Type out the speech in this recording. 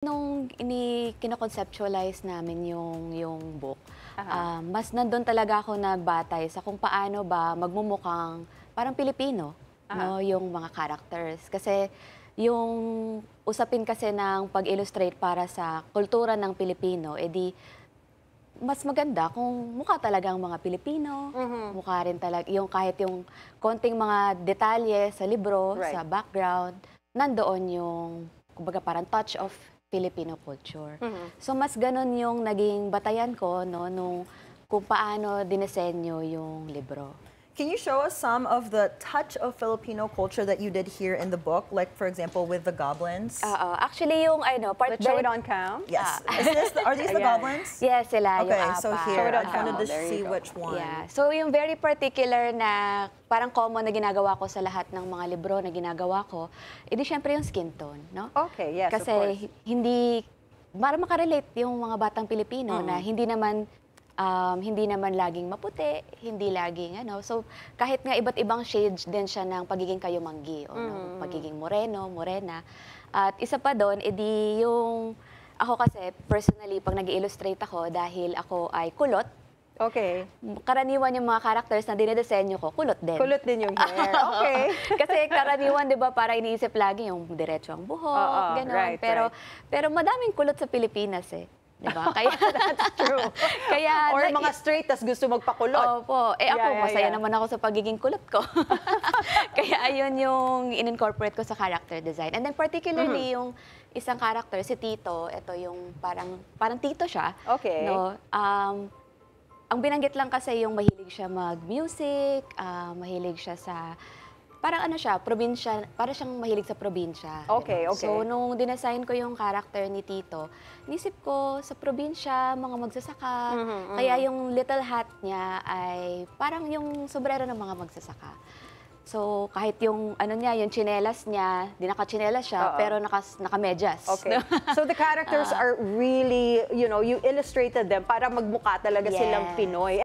Nung kino-conceptualize namin yung book, Aha. mas nandun talaga ako nagbatay sa kung paano ba magmumukhang parang Pilipino, no, Aha. yung mga characters. Kasi yung usapin kasi ng pag-illustrate para sa kultura ng Pilipino, edi mas maganda kung mukha talaga ang mga Pilipino, Mhm. mukha rin talaga yung kahit yung konting mga detalye sa libro, Right. sa background, nandoon yung kumbaga parang touch of Filipino culture. Mhm. So mas ganun yung naging batayan ko no nung kung paano dinesenyo yung libro. Can you show us some of the touch of Filipino culture that you did here in the book? Like, for example, with the goblins? Actually yung part Let's show it on cam. Yes. Are these the Ayan. goblins? Yes, sila yung Okay, apat. so Show here, it on I wanted to camera. There see you go. which one. Yeah. So yung very particular na parang common na ginagawa ko sa lahat ng mga libro na ginagawa ko, edi syempre yung skin tone, no? Okay, yes, Kasi of course. hindi para makarelate yung mga batang Pilipino na hindi naman laging maputi, hindi laging ano. So kahit nga iba't ibang shades din siya ng pagiging kayumanggi o ng pagiging moreno, morena. At isa pa doon, edi yung ako kasi personally pag nag-illustrate ako dahil ako ay kulot, Okay. karaniwan yung mga characters na dinedesenyo ko, kulot din. Kulot din yung hair. Okay. Kasi karaniwan, 'di ba, para iniisip lagi yung diretso ang buhok, Oo, gano'n. right, Pero madaming kulot sa Pilipinas eh, 'di ba? Kaya That's true. kaya Or mga straight, tas gusto magpakulot. Opo. Ako, Yeah, masaya yeah. naman ako sa pagiging kulot ko. Kaya ayun yung in-incorporate ko sa character design. And then particularly yung isang character, si Tito, ito yung parang tito siya. Okay. No? Ang binanggit lang kasi yung mahilig siya mag-music, mahilig siya sa, parang ano siya, probinsya, para siyang mahilig sa probinsya. Okay, Ganun. okay. So, nung dinesign ko yung character ni Tito, nisip ko sa probinsya, mga magsasaka, kaya yung little hat niya ay parang yung sombrero ng mga magsasaka. So, kahit yung ano niya, yung tsinelas niya, di naka-tsinelas siya, pero naka-medyas. Okay. So the characters are really, you illustrated them para magmukha talaga silang Yes. Pinoy.